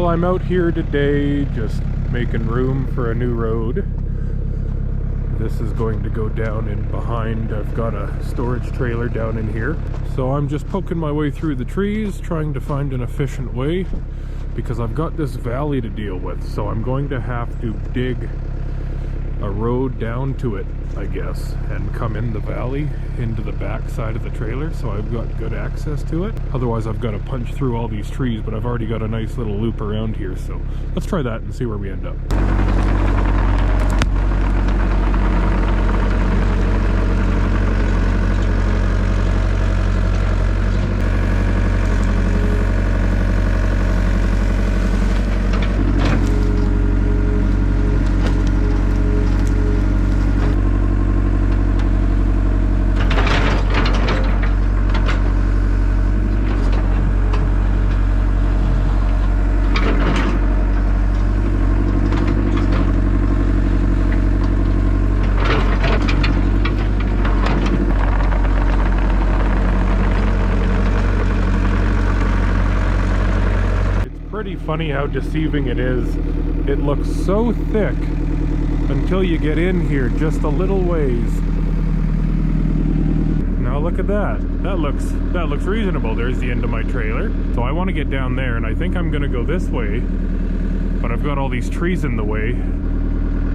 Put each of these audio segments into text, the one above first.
Well, I'm out here today just making room for a new road. This is going to go down in behind. I've got a storage trailer down in here. So I'm just poking my way through the trees, trying to find an efficient way, because I've got this valley to deal with. So I'm going to have to dig a road down to it, I guess, and come in the valley into the back side of the trailer, so I've got good access to it. Otherwise I've got to punch through all these trees, but I've already got a nice little loop around here, so let's try that and see where we end up. Pretty funny how deceiving it is. It looks so thick until you get in here just a little ways. Now look at that. That looks reasonable. There's the end of my trailer. So I want to get down there, and I think I'm gonna go this way, but I've got all these trees in the way.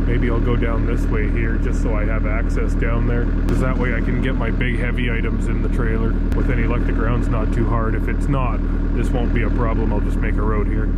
Maybe I'll go down this way here just so I have access down there, because that way I can get my big heavy items in the trailer. With any luck, the ground's not too hard. If it's not, this won't be a problem. I'll just make a road here.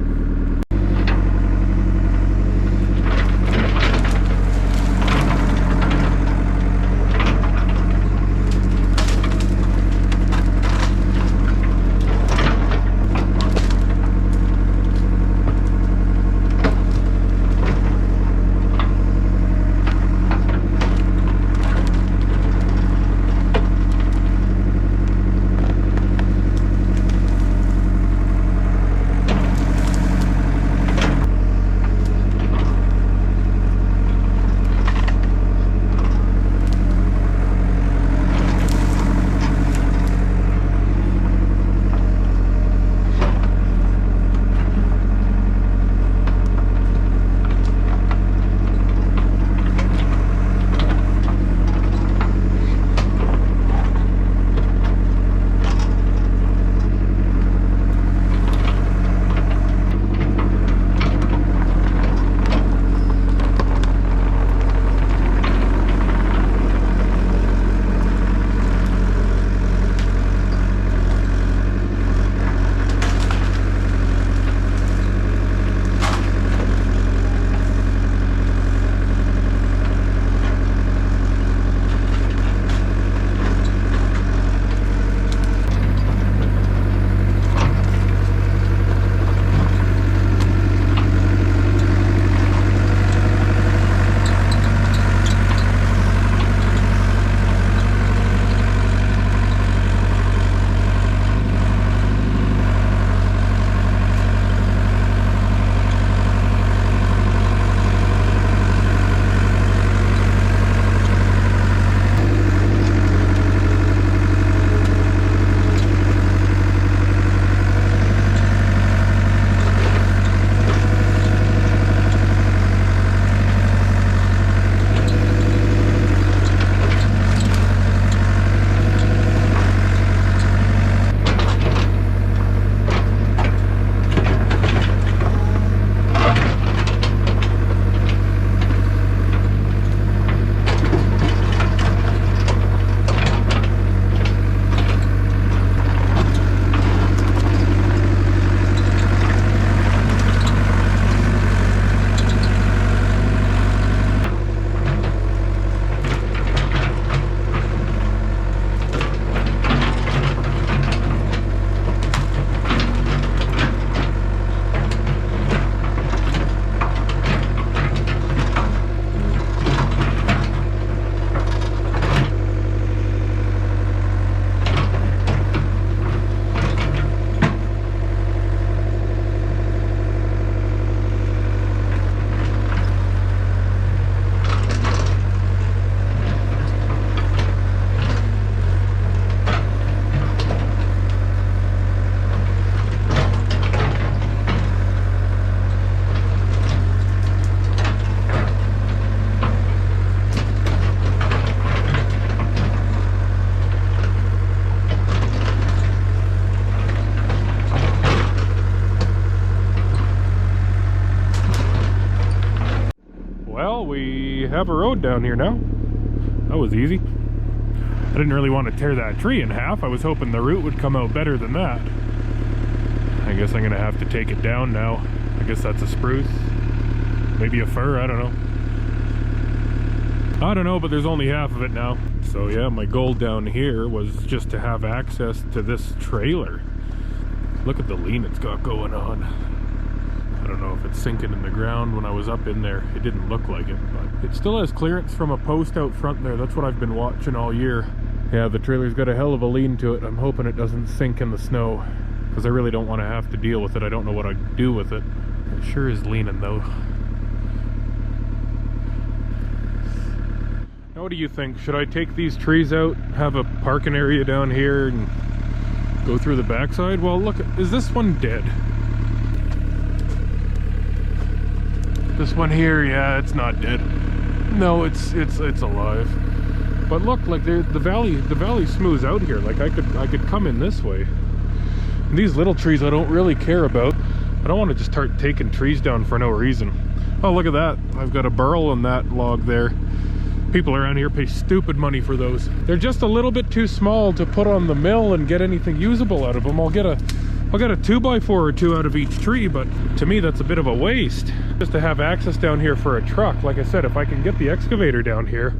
Well, we have a road down here now. That was easy. I didn't really want to tear that tree in half. I was hoping the root would come out better than that. I guess I'm gonna have to take it down now. I guess that's a spruce. Maybe a fir, I don't know. I don't know, but there's only half of it now. So yeah, my goal down here was just to have access to this trailer. Look at the lean it's got going on. I don't know if it's sinking in the ground. When I was up in there, it didn't look like it, but it still has clearance from a post out front there. That's what I've been watching all year. Yeah, the trailer's got a hell of a lean to it. I'm hoping it doesn't sink in the snow, because I really don't want to have to deal with it. I don't know what I'd do with it. It sure is leaning though. Now what do you think? Should I take these trees out, have a parking area down here, and go through the backside? Well, look, is this one dead? This one here, yeah, it's not dead. No, it's alive. But look, like the valley smooths out here. Like I could come in this way. And these little trees I don't really care about. I don't want to just start taking trees down for no reason. Oh, look at that. I've got a burl on that log there. People around here pay stupid money for those. They're just a little bit too small to put on the mill and get anything usable out of them. I'll get a 2x4 or two out of each tree, but to me that's a bit of a waste. Just to have access down here for a truck. Like I said, if I can get the excavator down here,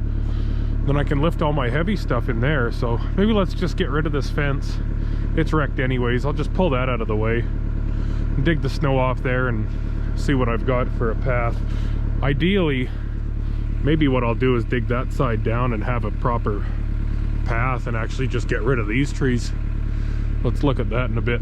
then I can lift all my heavy stuff in there. So maybe let's just get rid of this fence. It's wrecked anyways. I'll just pull that out of the way, dig the snow off there, and see what I've got for a path. Ideally, maybe what I'll do is dig that side down and have a proper path and actually just get rid of these trees. Let's look at that in a bit.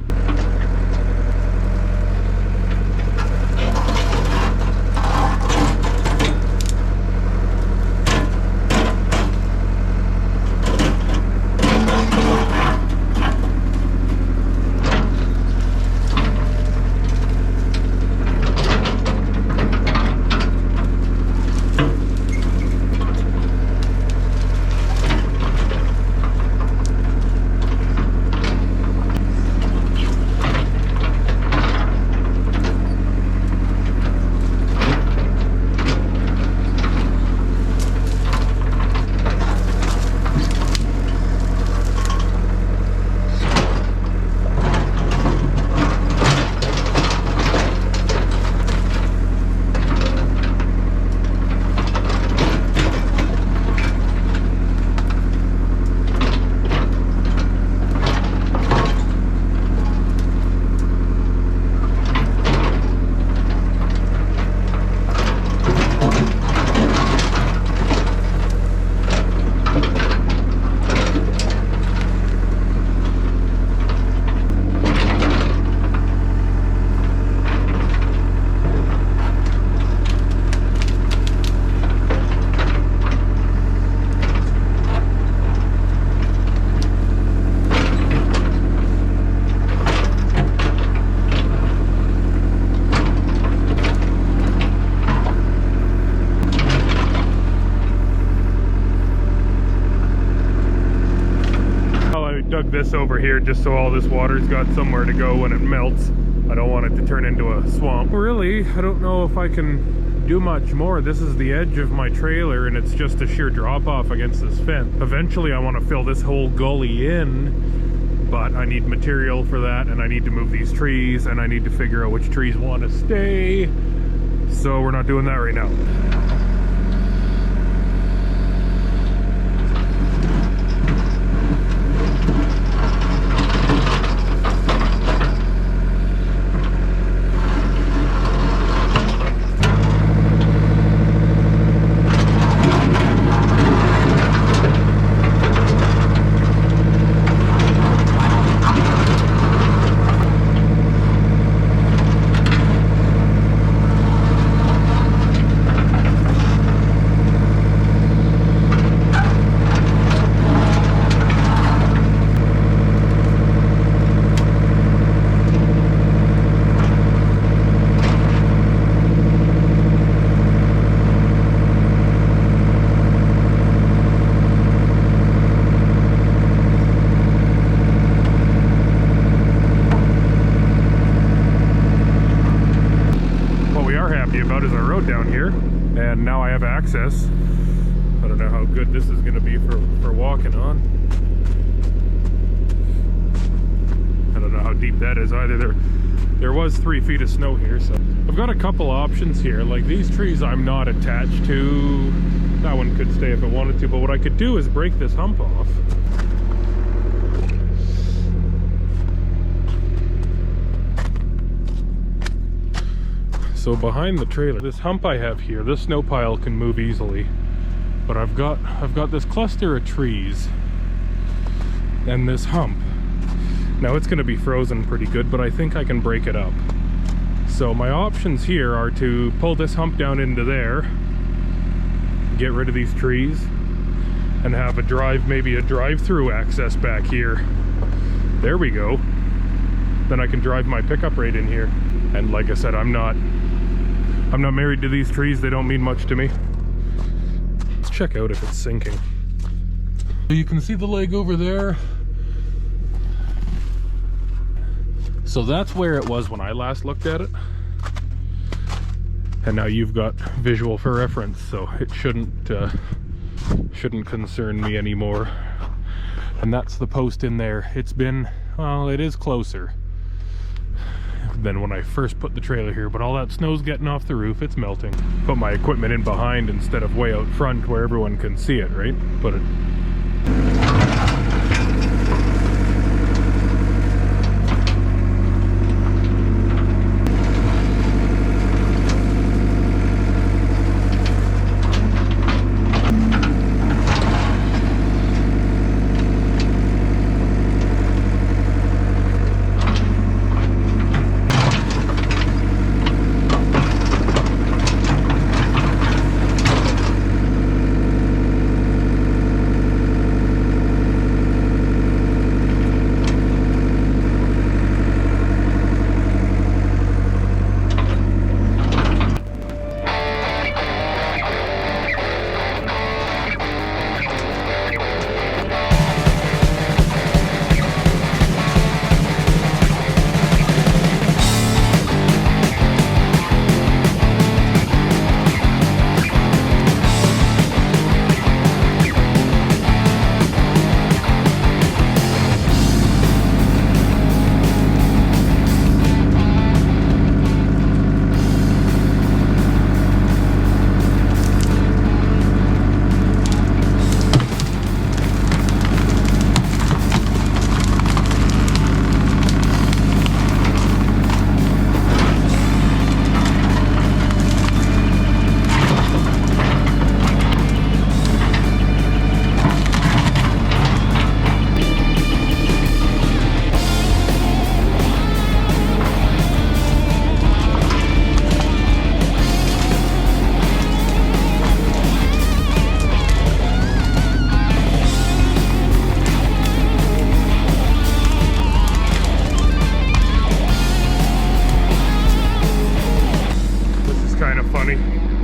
This over here just so all this water's got somewhere to go when it melts. I don't want it to turn into a swamp. Really, I don't know if I can do much more. This is the edge of my trailer and it's just a sheer drop off against this fence. Eventually I want to fill this whole gully in, but I need material for that, and I need to move these trees, and I need to figure out which trees want to stay. So we're not doing that right now. About is our road down here. and now I have access. I don't know how good this is going to be for walking on. I don't know how deep that is either. There was 3 feet of snow here, so I've got a couple options here. Like these trees I'm not attached to. That one could stay if it wanted to, but what I could do is break this hump off. So behind the trailer, this hump I have here, this snow pile can move easily. But I've got this cluster of trees and this hump. Now it's going to be frozen pretty good, but I think I can break it up. So my options here are to pull this hump down into there, get rid of these trees, and have a maybe a drive-through access back here. There we go. Then I can drive my pickup right in here. And like I said, I'm not married to these trees. They don't mean much to me. Let's check out if it's sinking. So you can see the leg over there. So that's where it was when I last looked at it. And now you've got visual for reference, so it shouldn't concern me anymore. And that's the post in there. It's been, well, it is closer than when I first put the trailer here, but all that snow's getting off the roof. It's melting. Put my equipment in behind instead of way out front where everyone can see it, right? Put it.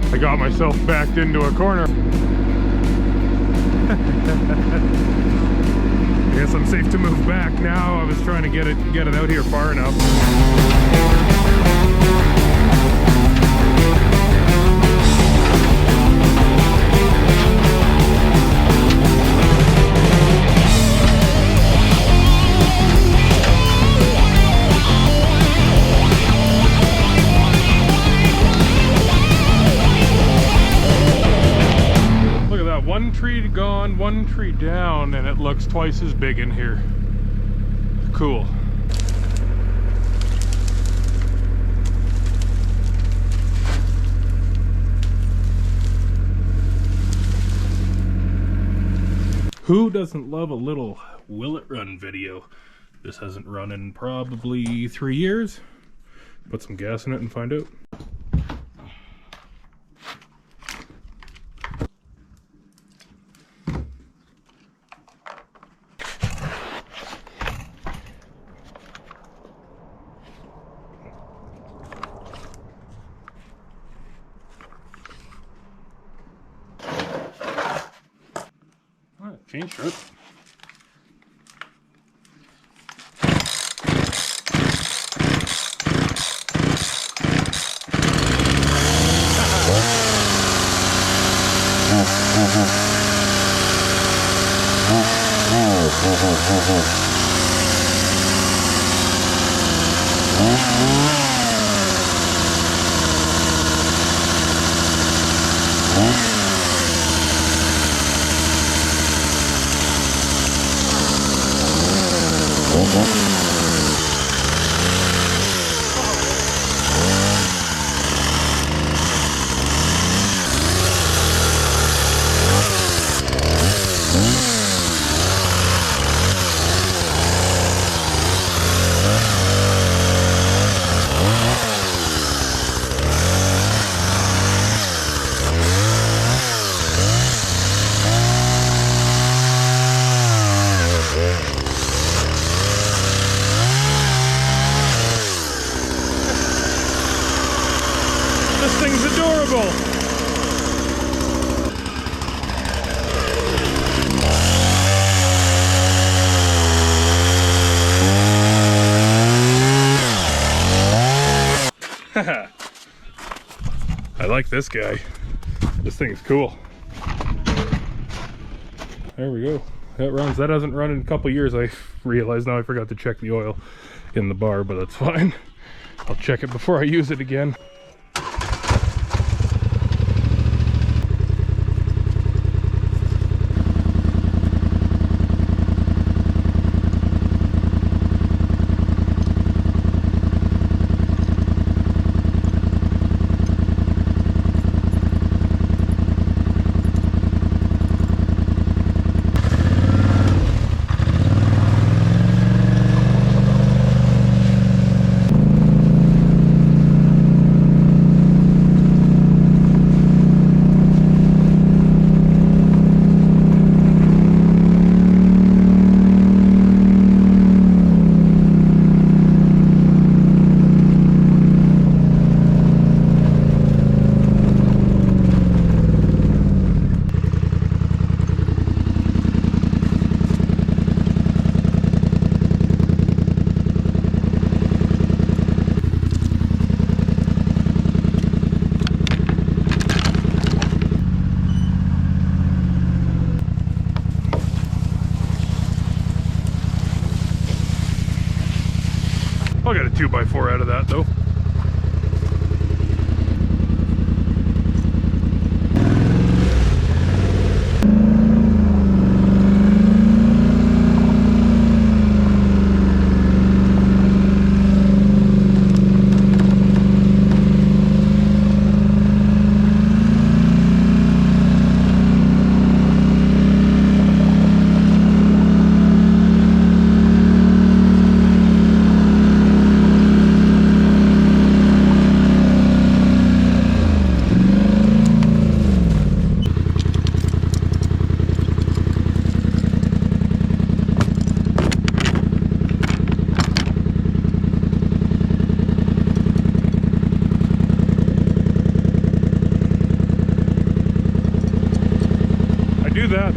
I got myself backed into a corner. I guess I'm safe to move back now. I was trying to get it out here far enough. One tree gone, one tree down, and it looks twice as big in here. Cool. Who doesn't love a little will it run video? This hasn't run in probably 3 years. Put some gas in it and find out. Change shirt. thing's adorable. I like this guy. This thing's cool. There we go. That runs. That hasn't run in a couple years. I realized now I forgot to check the oil in the bar, but that's fine. I'll check it before I use it again. I got a 2x4 out of that though.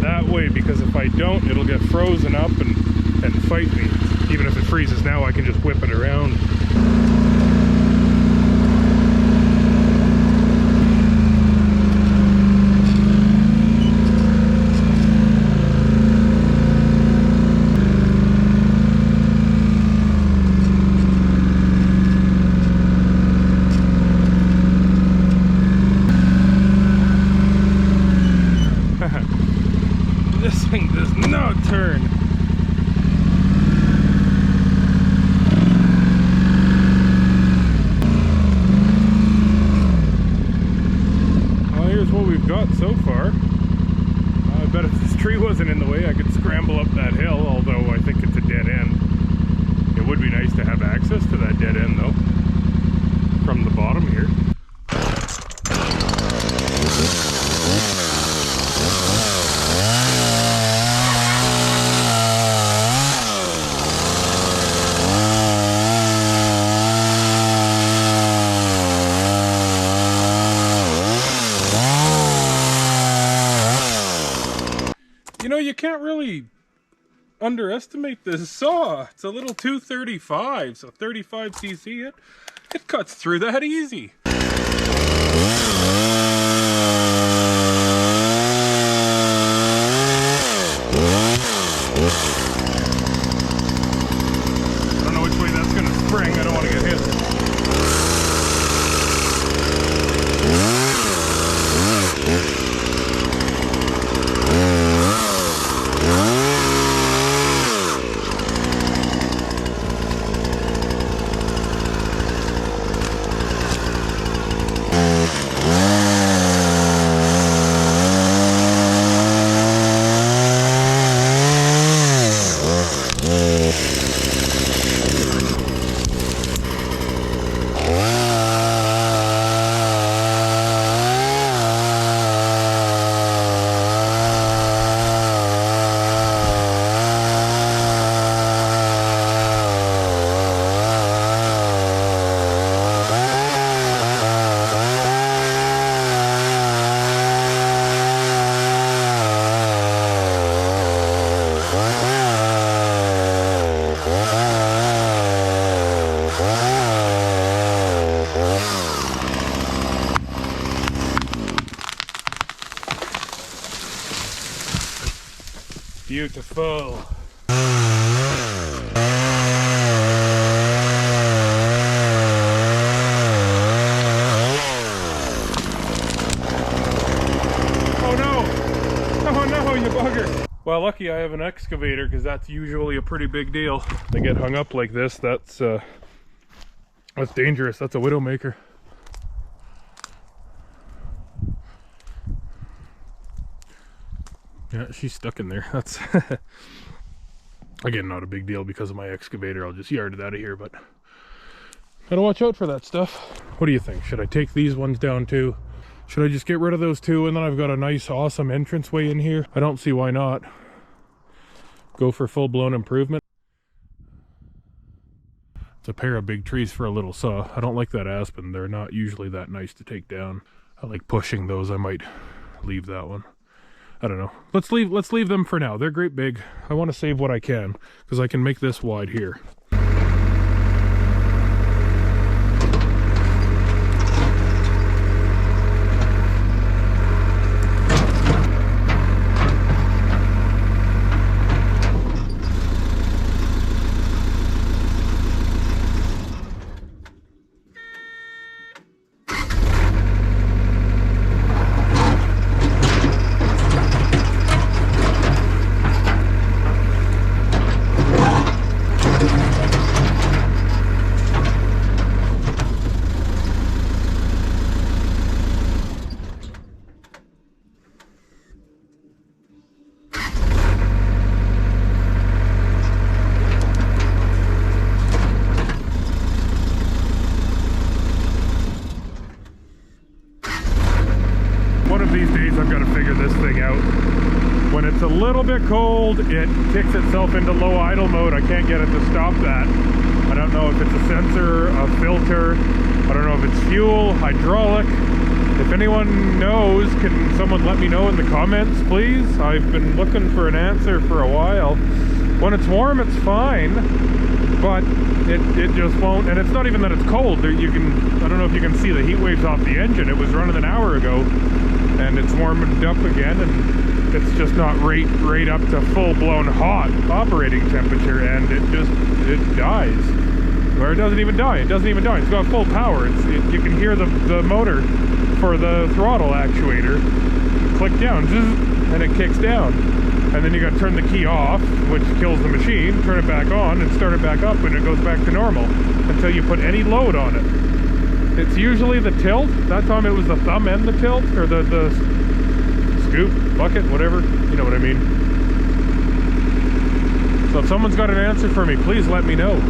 That way, because if I don't, it'll get frozen up and fight me. Even if it freezes now, I can just whip it around. This thing does not turn. Well, here's what we've got so far. I bet if this tree wasn't in the way, I could scramble up that hill, although I think it's a dead end. It would be nice to have access to that dead end, though, from the bottom here. You know, you can't really underestimate this saw. It's a little 235, so 35cc, it cuts through that easy. I don't know which way that's gonna spring. I don't want to get hit. Beautiful. Oh no! Oh no, you bugger! Well, lucky I have an excavator, because that's usually a pretty big deal. They get hung up like this, that's dangerous. That's a widowmaker. Yeah, she's stuck in there. That's again not a big deal because of my excavator. I'll just yard it out of here, but gotta watch out for that stuff. What do you think? Should I take these ones down too? Should I just get rid of those two and then I've got a nice awesome entranceway in here? I don't see why not. Go for full-blown improvement. It's a pair of big trees for a little saw. I don't like that aspen. They're not usually that nice to take down. I like pushing those. I might leave that one. I don't know. Let's leave them for now. They're great big. I want to save what I can because I can make this wide here. When it's a little bit cold, it kicks itself into low idle mode. I can't get it to stop that. I don't know if it's a sensor, a filter, I don't know if it's fuel, hydraulic. If anyone knows, can someone let me know in the comments, please? I've been looking for an answer for a while. When it's warm, it's fine, but it just won't. And it's not even that it's cold. I don't know if you can see the heat waves off the engine. It was running an hour ago, and it's warmed up again, and it's just not right up to full-blown hot operating temperature, and it dies. Or it doesn't even die. It doesn't even die. It's got full power. You can hear the motor for the throttle actuator click down, and it kicks down. And then you got to turn the key off, which kills the machine, turn it back on, and start it back up, and it goes back to normal until you put any load on it. It's usually the tilt. That time it was the thumb and the tilt, or the scoop, bucket, whatever, you know what I mean. So if someone's got an answer for me, please let me know.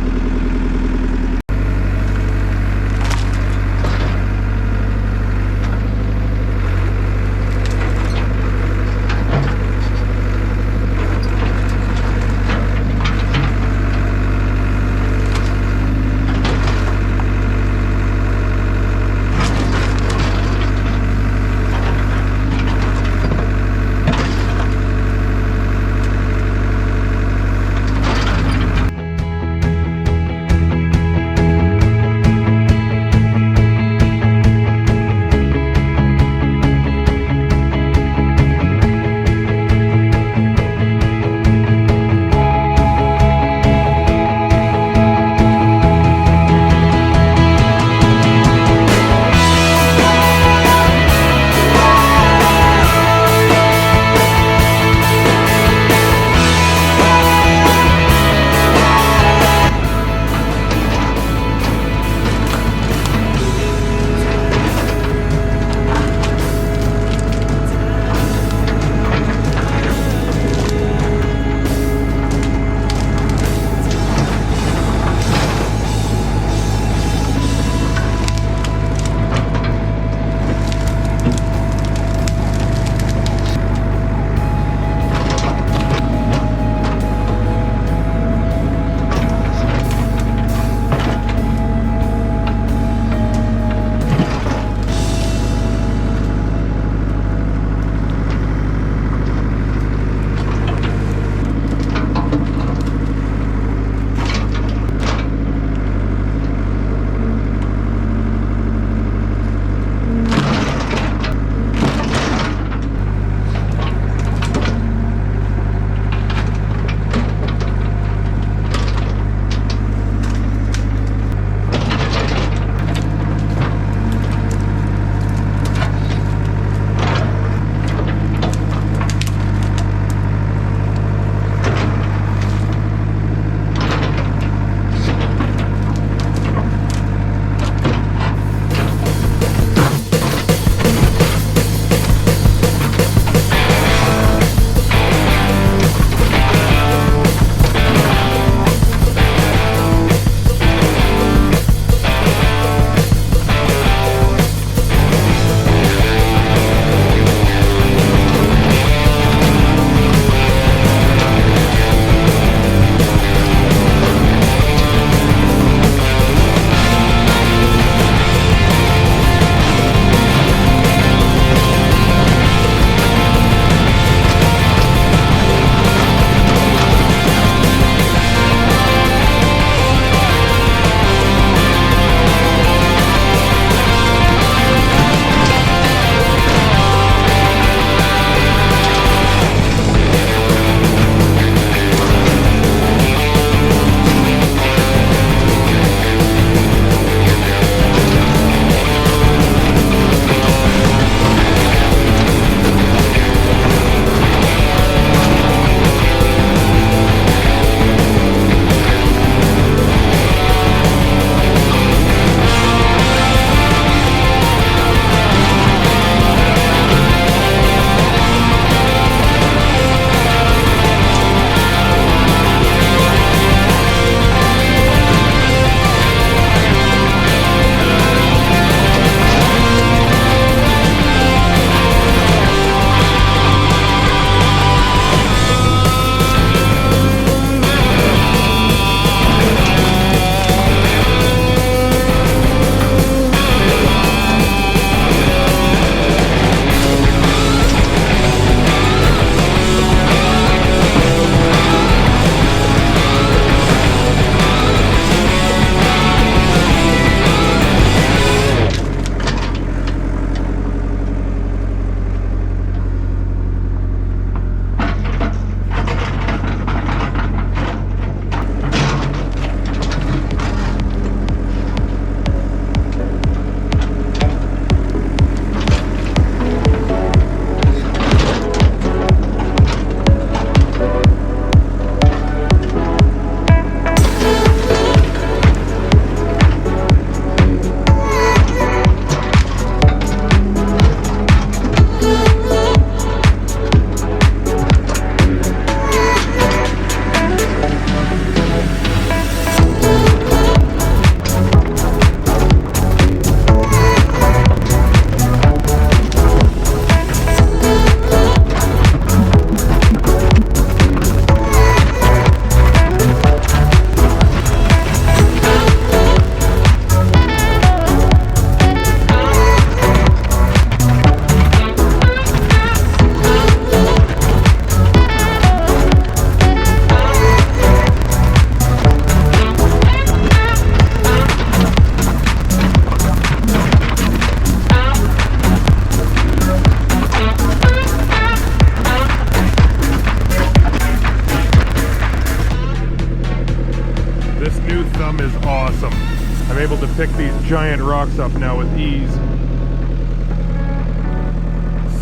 pick these giant rocks up now with ease.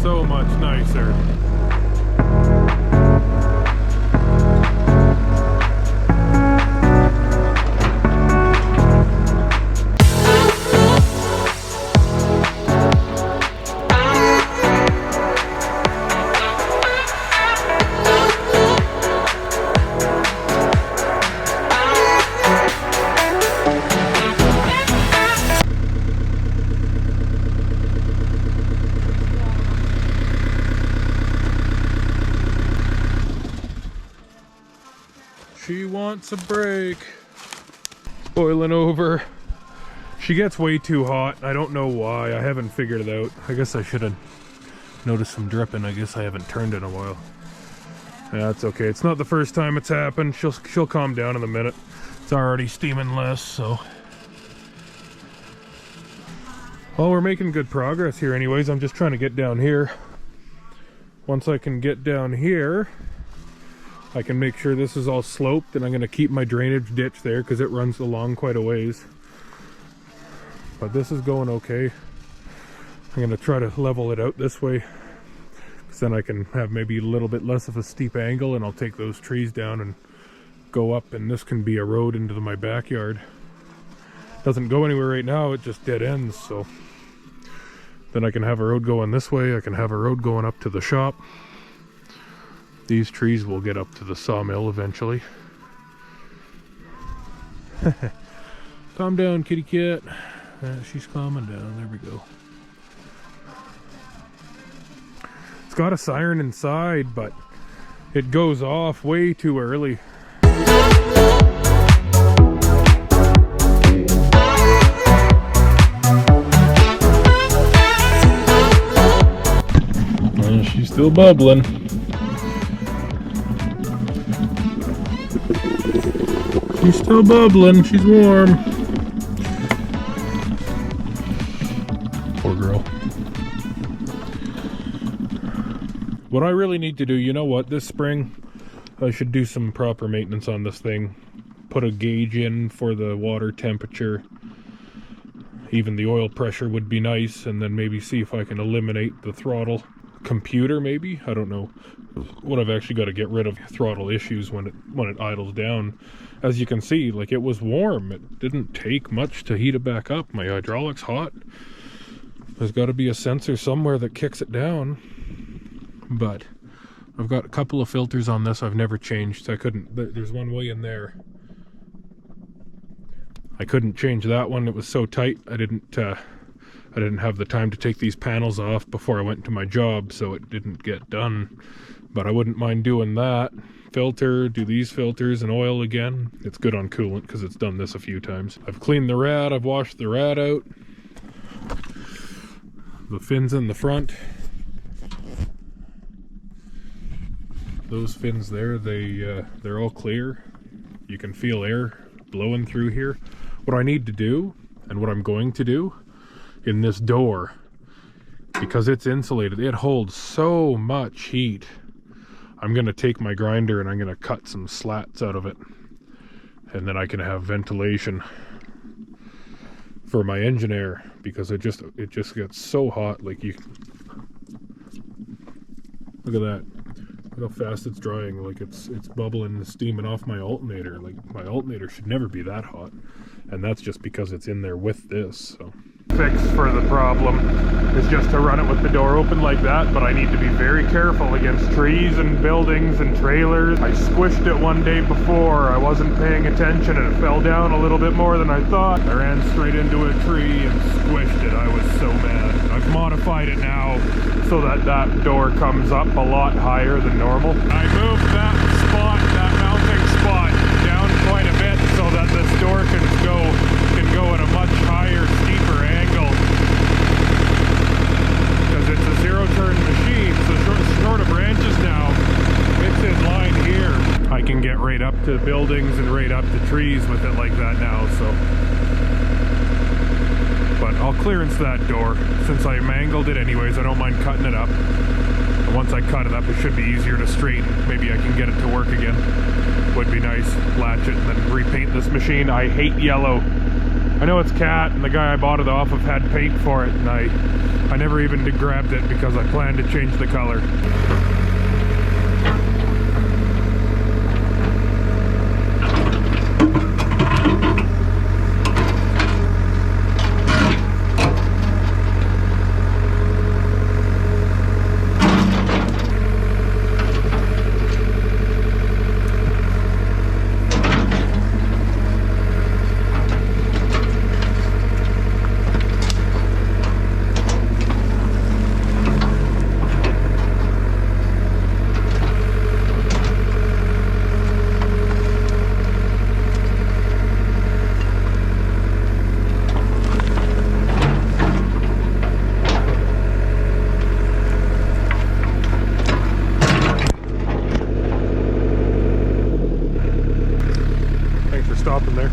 So much nicer. She wants a break. It's boiling over. She gets way too hot. I don't know why. I haven't figured it out. I guess I should have noticed some dripping. I guess I haven't turned in a while. That's okay. It's not the first time it's happened. She'll calm down in a minute. It's already steaming less, so. Well, we're making good progress here anyways. I'm just trying to get down here. Once I can get down here, I can make sure this is all sloped, and I'm going to keep my drainage ditch there because it runs along quite a ways. But this is going okay. I'm going to try to level it out this way, because then I can have maybe a little bit less of a steep angle, and I'll take those trees down and go up, and this can be a road into my backyard. Doesn't go anywhere right now, it just dead ends, so then I can have a road going this way, I can have a road going up to the shop. These trees will get up to the sawmill eventually. Calm down, kitty cat. She's calming down. There we go. It's got a siren inside, but it goes off way too early. She's still bubbling. She's still bubbling, she's warm. Poor girl. What I really need to do, you know what, this spring, I should do some proper maintenance on this thing. Put a gauge in for the water temperature. Even the oil pressure would be nice, and then maybe see if I can eliminate the throttle computer, maybe. I don't know what I've actually got to get rid of throttle issues when it idles down. As you can see, like, it was warm. It didn't take much to heat it back up. My hydraulic's hot. There's got to be a sensor somewhere that kicks it down. But I've got a couple of filters on this I've never changed. I couldn't. There's one way in there. I couldn't change that one. It was so tight. I didn't have the time to take these panels off before I went to my job, so it didn't get done. But I wouldn't mind doing that. Filter, do these filters and oil again. It's good on coolant because it's done this a few times. I've cleaned the rad, I've washed the rad out. The fins in the front. Those fins there, they're all clear. You can feel air blowing through here. What I need to do, and what I'm going to do, in this door, because it's insulated, it holds so much heat. I'm going to take my grinder and I'm going to cut some slats out of it, and then I can have ventilation for my engine air, because it just gets so hot. Like, you look at that, look how fast it's drying. Like, it's bubbling and steaming off my alternator. Like, my alternator should never be that hot, and that's just because it's in there with this. So fix for the problem is just to run it with the door open like that, but I need to be very careful against trees and buildings and trailers. I squished it one day before. I wasn't paying attention and it fell down a little bit more than I thought. I ran straight into a tree and squished it. I was so mad. I've modified it now so that that door comes up a lot higher than normal. I moved that spot, that mounting spot, down quite a bit so that this door can go at a much higher, steeper angle, because it's a zero-turn machine, so short of branches now, it's in line here. I can get right up to buildings and right up to trees with it like that now, so. But I'll clearance that door. Since I mangled it anyways, I don't mind cutting it up. And once I cut it up, it should be easier to straighten. Maybe I can get it to work again. Would be nice. Latch it and then repaint this machine. I hate yellow. I know it's cat, and the guy I bought it off of had paint for it, and I never even grabbed it because I planned to change the color. Stopping there.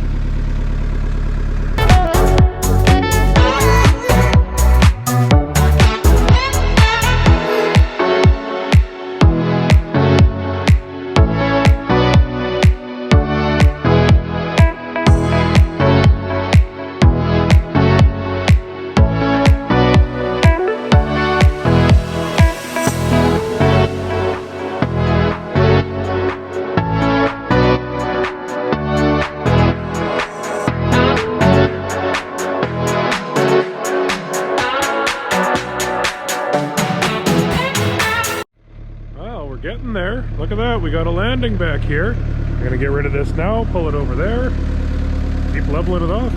Getting there. Look at that, we got a landing back here. I'm gonna get rid of this now, pull it over there, keep leveling it off.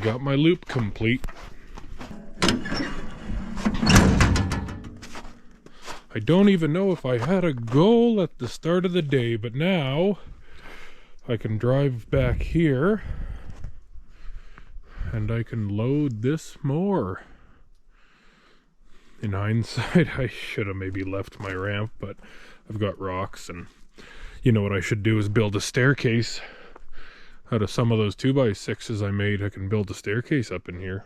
got my loop complete. I don't even know if I had a goal at the start of the day, but now I can drive back here and I can load this more. In hindsight, I should have maybe left my ramp, but I've got rocks, and you know what I should do is build a staircase. Out of some of those 2x6s I made, I can build a staircase up in here.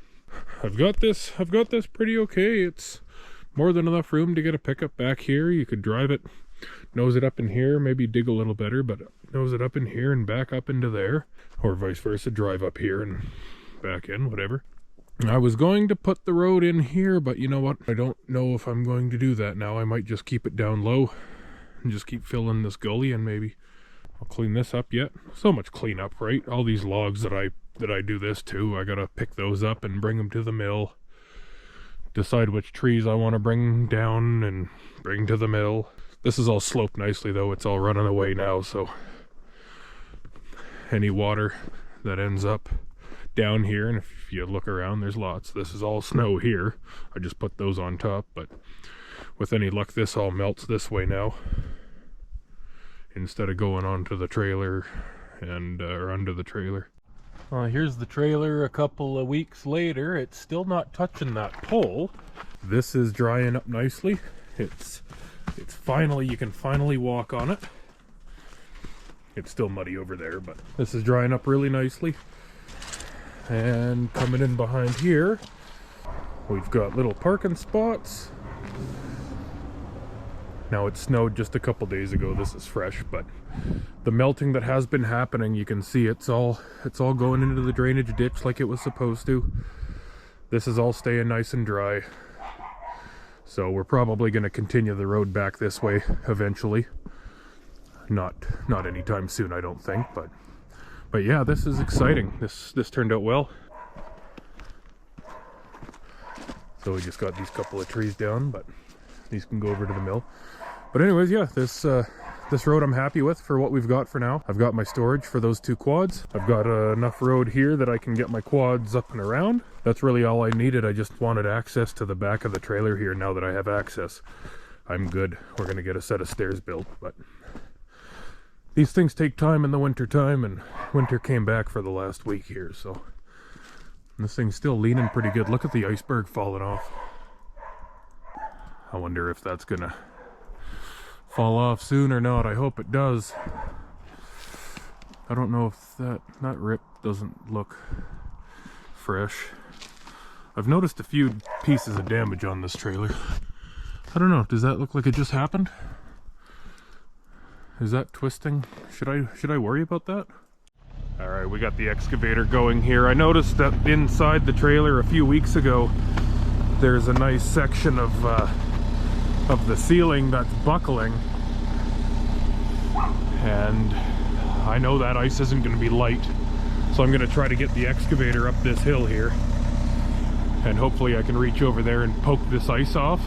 I've got this pretty okay. It's more than enough room to get a pickup back here. You could drive it, nose it up in here, maybe dig a little better, but nose it up in here and back up into there, or vice versa, drive up here and back in, whatever. I was going to put the road in here, but you know what? I don't know if I'm going to do that now. I might just keep it down low and just keep filling this gully, and maybe I'll clean this up yet. So much cleanup, right? All these logs that I do this to, I gotta pick those up and bring them to the mill. Decide which trees I want to bring down and bring to the mill. This is all sloped nicely though. It's all running away now, so any water that ends up down here, and if you look around, there's lots. This is all snow here. I just put those on top, but with any luck, this all melts this way now, instead of going onto the trailer and or under the trailer. Here's the trailer a couple of weeks later. It's still not touching that pole. This is drying up nicely. It's finally, you can finally walk on it. It's still muddy over there, but this is drying up really nicely. And coming in behind here, we've got little parking spots. Now, it snowed just a couple days ago. This is fresh, but the melting that has been happening, you can see it's all going into the drainage ditch like it was supposed to. This is all staying nice and dry. So we're probably going to continue the road back this way eventually. Not anytime soon, I don't think, but yeah, this is exciting. This turned out well. So we just got these couple of trees down, but these can go over to the mill. But anyways, yeah, this road I'm happy with for what we've got for now. I've got my storage for those 2 quads. I've got enough road here that I can get my quads up and around. That's really all I needed. I just wanted access to the back of the trailer here. Now that I have access, I'm good. We're going to get a set of stairs built, but these things take time in the winter time, and winter came back for the last week here, so this thing's still leaning pretty good. Look at the iceberg falling off. I wonder if that's gonna fall off soon or not. I hope it does. I don't know if that rip doesn't look fresh. I've noticed a few pieces of damage on this trailer. I don't know, does that look like it just happened? Is that twisting? Should I worry about that? All right, we got the excavator going here. I noticed that inside the trailer a few weeks ago, there's a nice section of the ceiling that's buckling, and I know that ice isn't going to be light, so I'm going to try to get the excavator up this hill here, and hopefully I can reach over there and poke this ice off,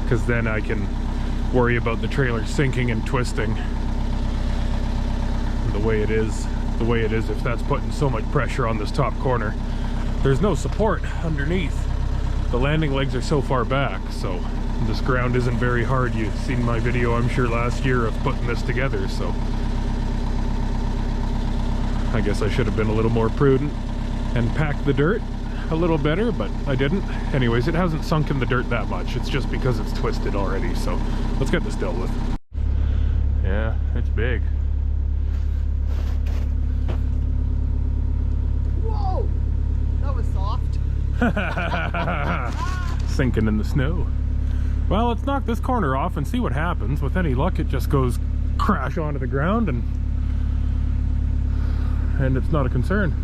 because then I can worry about the trailer sinking and twisting the way it is. If that's putting so much pressure on this top corner, there's no support underneath. The landing legs are so far back, so this ground isn't very hard. You've seen my video, I'm sure, last year of putting this together, so I guess I should have been a little more prudent and packed the dirt a little better, but I didn't. Anyways, it hasn't sunk in the dirt that much. It's just because it's twisted already, so let's get this dealt with. Yeah, it's big. Whoa! That was soft. Sinking in the snow. Well, let's knock this corner off and see what happens. With any luck, it just goes crash onto the ground, and it's not a concern.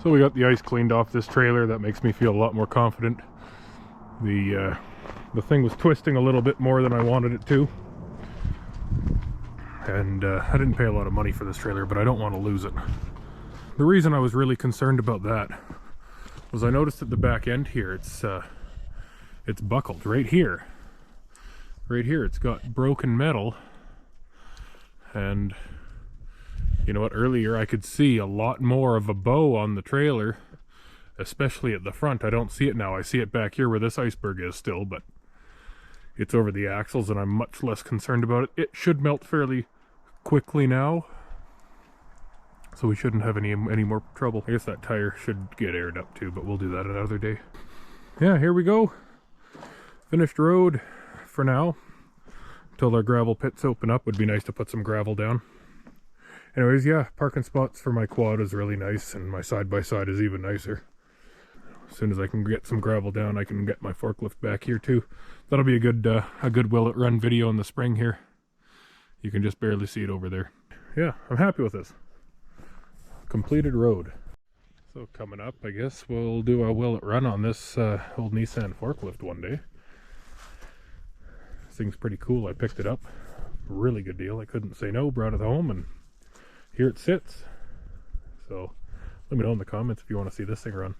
So we got the ice cleaned off this trailer. That makes me feel a lot more confident. The thing was twisting a little bit more than I wanted it to. And I didn't pay a lot of money for this trailer, but I don't want to lose it. The reason I was really concerned about that was I noticed at the back end here, it's buckled right here. Right here, it's got broken metal. And you know what, earlier I could see a lot more of a bow on the trailer, especially at the front. I don't see it now. I see it back here where this iceberg is still, but it's over the axles and I'm much less concerned about it. It should melt fairly quickly now, so we shouldn't have any more trouble. I guess that tire should get aired up too, but we'll do that another day. Yeah, here we go. Finished road for now. Until our gravel pits open up, would be nice to put some gravel down. Anyways, yeah, parking spots for my quad is really nice, and my side-by-side is even nicer. As soon as I can get some gravel down, I can get my forklift back here too. That'll be a good will it run video in the spring here. You can just barely see it over there. Yeah, I'm happy with this. Completed road. So coming up, I guess we'll do a will it run on this old Nissan forklift one day. This thing's pretty cool. I picked it up. Really good deal. I couldn't say no. Brought it home and here it sits. So let me know in the comments if you want to see this thing run.